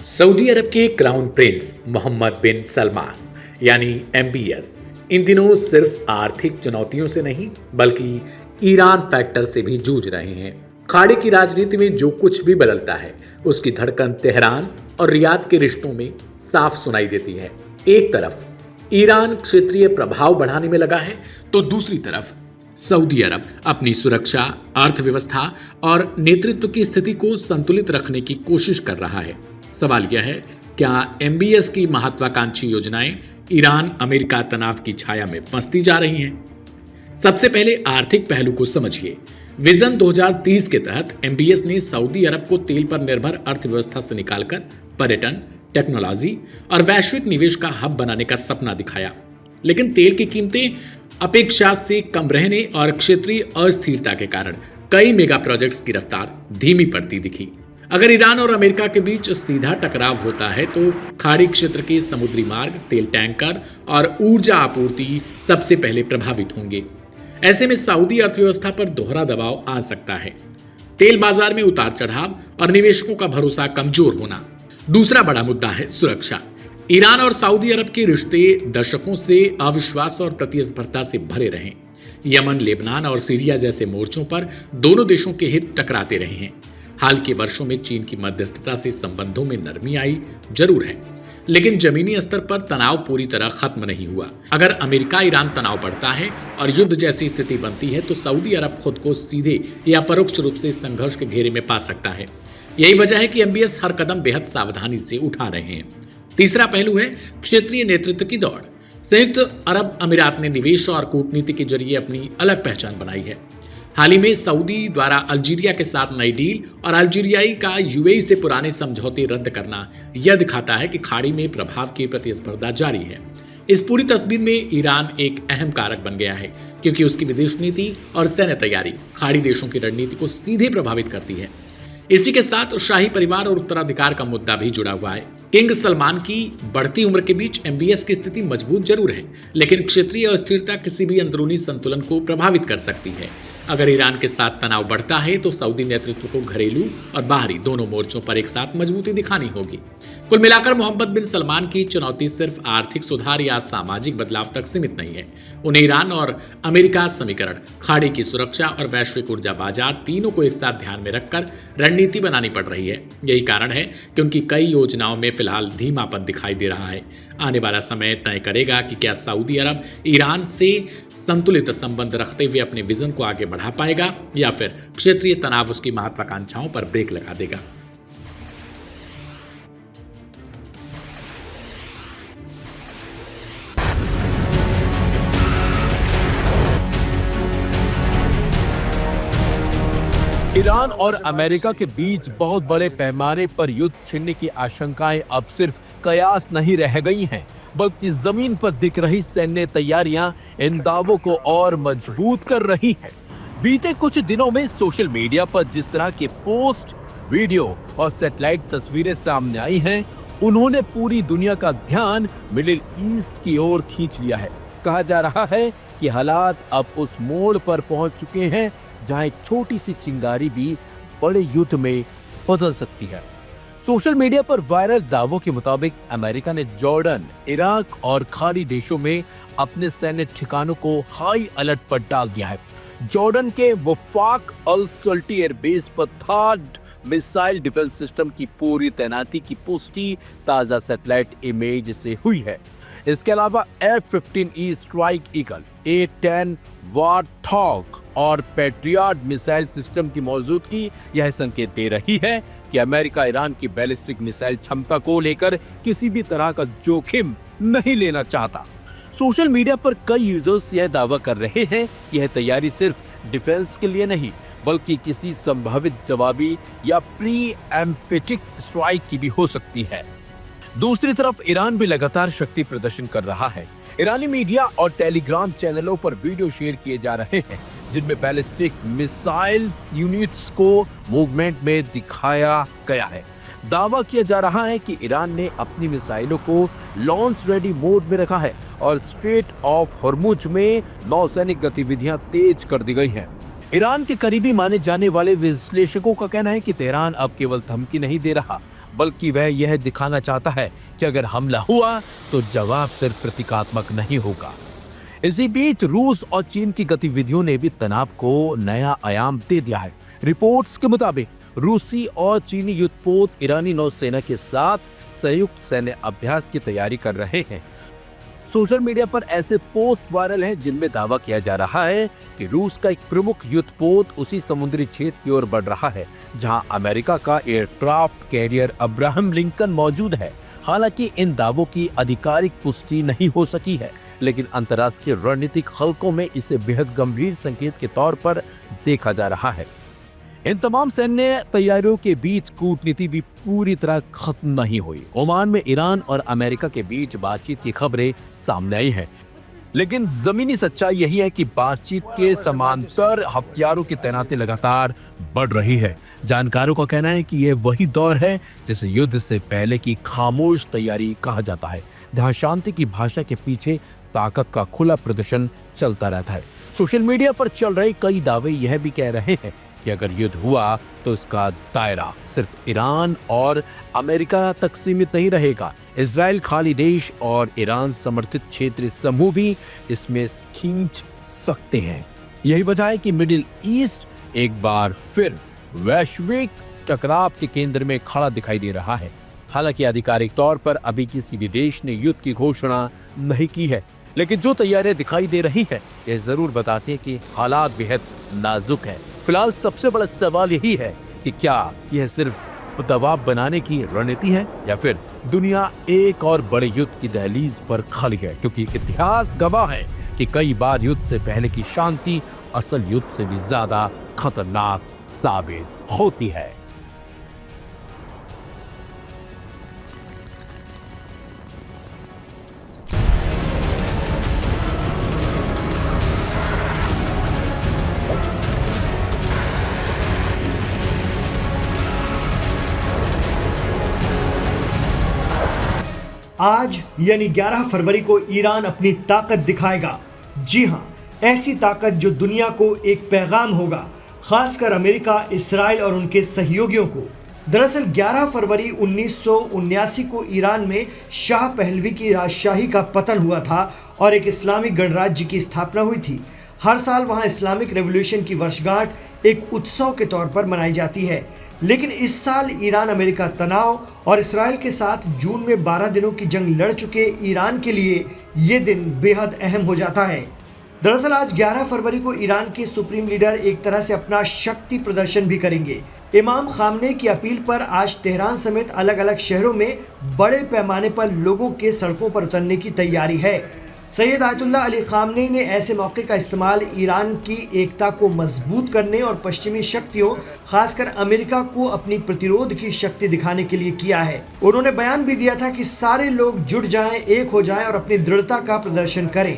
Saudi अरब के crown Prince Mohammad बिन सलमान यानी MBS इन दिनों सिर्फ आर्थिक चुनौतियों से नहीं बल्कि ईरान फैक्टर से भी जूझ रहे हैं। खाड़ी की राजनीति में जो कुछ भी बदलता है उसकी धड़कन तेहरान और रियाद के रिश्तों में साफ सुनाई देती है। एक तरफ ईरान क्षेत्रीय प्रभाव बढ़ाने में लगा है तो दूसरी तरफ सऊदी अरब अपनी सुरक्षा, अर्थव्यवस्था और नेतृत्व की स्थिति को संतुलित रखने की कोशिश कर रहा है। सवाल यह है, क्या एमबीएस की महत्वाकांक्षी योजनाएं ईरान अमेरिका तनाव की छाया में फंसती जा रही हैं? सबसे पहले आर्थिक पहलू को समझिए। विजन 2030 के तहत एमबीएस ने सऊदी अरब को तेल पर निर्भर अर्थव्यवस्था से निकालकर पर्यटन, टेक्नोलॉजी और वैश्विक निवेश का हब बनाने का सपना दिखाया। लेकिन तेल की कीमतें अपेक्षा से कम रहने और क्षेत्रीय अस्थिरता के कारण कई मेगा प्रोजेक्ट्स की रफ्तार धीमी पड़ती दिखी। अगर ईरान और अमेरिका के बीच सीधा टकराव होता है तो खाड़ी क्षेत्र के समुद्री मार्ग, तेल टैंकर और ऊर्जा आपूर्ति सबसे पहले प्रभावित होंगे। ऐसे में सऊदी अर्थव्यवस्था पर दोहरा दबाव आ सकता है। तेल बाजार में उतार चढ़ाव और निवेशकों का भरोसा कमजोर होना। दूसरा बड़ा मुद्दा है सुरक्षा। ईरान और सऊदी अरब के रिश्ते दशकों से अविश्वास और प्रतिस्पर्धा से भरे रहे। यमन, लेबनान और सीरिया जैसे मोर्चों पर दोनों देशों के हित टकराते रहे हैं। हाल के वर्षों में चीन की मध्यस्थता से संबंधों में नरमी आई जरूर है, लेकिन जमीनी स्तर पर तनाव पूरी तरह खत्म नहीं हुआ। अगर अमेरिका ईरान तनाव बढ़ता है और युद्ध जैसी स्थिति बनती है तो सऊदी अरब खुद को सीधे या परोक्ष रूप से संघर्ष के घेरे में पा सकता है। यही वजह है कि एमबीएस हर कदम बेहद सावधानी से उठा रहे हैं। तीसरा पहलू है क्षेत्रीय नेतृत्व की दौड़। संयुक्त अरब अमीरात ने निवेश और कूटनीति के जरिए अपनी अलग पहचान बनाई है। हाल ही में सऊदी द्वारा अल्जीरिया के साथ नई डील और अल्जीरियाई का यूएई से पुराने समझौते रद्द करना यह दिखाता है कि खाड़ी में प्रभाव की प्रतिस्पर्धा जारी है। इस पूरी तस्वीर में ईरान एक अहम कारक बन गया है क्योंकि उसकी विदेश नीति और सैन्य तैयारी खाड़ी देशों की रणनीति को सीधे प्रभावित करती है। इसी के साथ शाही परिवार और उत्तराधिकार का मुद्दा भी जुड़ा हुआ है। किंग सलमान की बढ़ती उम्र के बीच एमबीएस की स्थिति मजबूत जरूर है, लेकिन क्षेत्रीय अस्थिरता किसी भी अंदरूनी संतुलन को प्रभावित कर सकती है। अगर ईरान के साथ तनाव बढ़ता है तो सऊदी नेतृत्व को घरेलू और बाहरी दोनों मोर्चों पर एक साथ मजबूती दिखानी होगी। कुल मिलाकर मोहम्मद बिन सलमान की चुनौती सिर्फ आर्थिक सुधार या सामाजिक बदलाव तक सीमित नहीं है। उन्हें ईरान और अमेरिका समीकरण, खाड़ी की सुरक्षा और वैश्विक ऊर्जा बाजार तीनों को एक साथ ध्यान में रखकर रणनीति बनानी पड़ रही है। यही कारण है कि उनकी कई योजनाओं में फिलहाल धीमापन दिखाई दे रहा है। आने वाला समय तय करेगा कि क्या सऊदी अरब ईरान से संतुलित संबंध रखते हुए अपने विजन को आगे बढ़ा पाएगा या फिर क्षेत्रीय तनाव उसकी महत्वाकांक्षाओं पर ब्रेक लगा देगा। ईरान और अमेरिका के बीच बहुत बड़े पैमाने पर युद्ध छिड़ने की आशंकाएं अब सिर्फ कयास नहीं रह गई हैं, बल्कि जमीन पर दिख रही सैन्य तैयारियां इन दावों को और मजबूत कर रही हैं। बीते कुछ दिनों में सोशल मीडिया पर जिस तरह के पोस्ट, वीडियो और सैटेलाइट तस्वीरें सामने आई हैं, उन्होंने पूरी दुनिया का ध्यान मिडिल ईस्ट की ओर खींच लिया है। कहा जा रहा है कि हालात अब उस मोड़ पर पहुंच चुके हैं जहां एक छोटी सी चिंगारी भी बड़े युद्ध में बदल सकती है। सोशल मीडिया पर वायरल दावों के मुताबिक अमेरिका ने जॉर्डन, इराक और खाड़ी देशों में अपने सैन्य ठिकानों को हाई अलर्ट पर डाल दिया है। जॉर्डन के वफाक अल सल्टी एयरबेस पर थर्ड मिसाइल डिफेंस सिस्टम की पूरी तैनाती की पुष्टि ताजा सैटेलाइट इमेज से हुई है। इसके अलावा F-15E स्ट्राइक ईगल, A-10 वार्थॉग और पैट्रियट मिसाइल सिस्टम की मौजूदगी यह संकेत दे रही है कि अमेरिका ईरान की बैलिस्टिक मिसाइल क्षमता को लेकर किसी भी तरह का जोखिम नहीं लेना चाहता। सोशल मीडिया पर कई यूजर्स यह दावा कर रहे हैं कि यह तैयारी सिर्फ डिफेंस के लिए नहीं बल्कि किसी संभावित जवाबी या प्री एम्पेटिक स्ट्राइक की भी हो सकती है। दूसरी तरफ ईरान भी लगातार शक्ति प्रदर्शन कर रहा है। ईरानी मीडिया और टेलीग्राम चैनलों पर वीडियो शेयर किए जा रहे हैं जिनमें बैलिस्टिक मिसाइल यूनिट्स को मूवमेंट में दिखाया गया है। दावा किया जा रहा है कि ईरान ने अपनी मिसाइलों को लॉन्च रेडी मोड में रखा है और स्ट्रेट ऑफ हॉर्मुज में नौसैनिक गतिविधियां तेज कर दी गई हैं। ईरान के करीबी माने जाने वाले विश्लेषकों का कहना है कि तेहरान अब केवल धमकी नहीं दे रहा बल्कि वह यह दिखाना चाहता है कि अगर हमला हुआ तो जवाब सिर्फ प्रतीकात्मक नहीं होगा। इसी बीच रूस और चीन की गतिविधियों ने भी तनाव को नया आयाम दे दिया है। रिपोर्ट्स के मुताबिक रूसी और चीनी युद्धपोत ईरानी नौसेना के साथ संयुक्त सैन्य अभ्यास की तैयारी कर रहे हैं। सोशल मीडिया पर ऐसे पोस्ट वायरल हैं जिनमें दावा किया जा रहा है कि रूस का एक प्रमुख युद्धपोत उसी समुद्री क्षेत्र की ओर बढ़ रहा है जहां अमेरिका का एयरक्राफ्ट कैरियर अब्राहम लिंकन मौजूद है। हालांकि इन दावों की आधिकारिक पुष्टि नहीं हो सकी है, लेकिन अंतर्राष्ट्रीय रणनीतिक हलकों में इसे बेहद गंभीर संकेत के तौर पर देखा जा रहा है। इन तमाम सैन्य तैयारियों के बीच कूटनीति भी पूरी तरह खत्म नहीं हुई। ओमान में ईरान और अमेरिका के बीच बातचीत की खबरें सामने आई हैं, लेकिन जमीनी सच्चाई यही है कि बातचीत के समांतर हथियारों की तैनाती लगातार बढ़ रही है। जानकारों का कहना है कि यह वही दौर है जिसे युद्ध से पहले की खामोश तैयारी कहा जाता है, जहां शांति की भाषा के पीछे ताकत का खुला प्रदर्शन चलता रहता है। सोशल मीडिया पर चल रहे कई दावे यह भी कह रहे हैं कि अगर युद्ध हुआ तो इसका दायरा सिर्फ ईरान और अमेरिका तक सीमित नहीं रहेगा। इजराइल खाली देश और ईरान समर्थित क्षेत्रीय समूह भी इसमें खींच सकते हैं। यही वजह है कि मिडिल ईस्ट एक बार फिर वैश्विक टकराव के केंद्र में खड़ा दिखाई दे रहा है। हालांकि आधिकारिक तौर पर अभी किसी भी देश ने युद्ध की घोषणा नहीं की है, लेकिन जो तैयारियां दिखाई दे रही है यह जरूर बताती है कि हालात बेहद नाजुक है। फिलहाल सबसे बड़ा सवाल यही है कि क्या यह सिर्फ दबाव बनाने की रणनीति है या फिर दुनिया एक और बड़े युद्ध की दहलीज पर खड़ी है, क्योंकि इतिहास गवाह है कि कई बार युद्ध से पहले की शांति असल युद्ध से भी ज्यादा खतरनाक साबित होती है। आज यानी 11 फरवरी को ईरान अपनी ताकत दिखाएगा। जी हां, ऐसी ताकत जो दुनिया को एक पैगाम होगा, खासकर अमेरिका, इस्राइल और उनके सहयोगियों को। दरअसल 11 फरवरी 1979 को ईरान में शाह पहलवी की राजशाही का पतन हुआ था और एक इस्लामिक गणराज्य की स्थापना हुई थी। हर साल वहां इस्लामिक रेवोल्यूशन की वर्षगांठ एक उत्सव के तौर पर मनाई जाती है, लेकिन इस साल ईरान अमेरिका तनाव और इस्राइल के साथ जून में 12 दिनों की जंग लड़ चुके ईरान के लिए ये दिन बेहद अहम हो जाता है। दरअसल आज 11 फरवरी को ईरान के सुप्रीम लीडर एक तरह से अपना शक्ति प्रदर्शन भी करेंगे। इमाम खामनेई की अपील पर आज तेहरान समेत अलग अलग शहरों में बड़े पैमाने पर लोगों के सड़कों पर उतरने की तैयारी है। सैयद आयतुल्लाह अली खामनेई ने ऐसे मौके का इस्तेमाल ईरान की एकता को मजबूत करने और पश्चिमी शक्तियों, खासकर अमेरिका को अपनी प्रतिरोध की शक्ति दिखाने के लिए किया है। उन्होंने बयान भी दिया था कि सारे लोग जुट जाएं, एक हो जाएं और अपनी दृढ़ता का प्रदर्शन करें।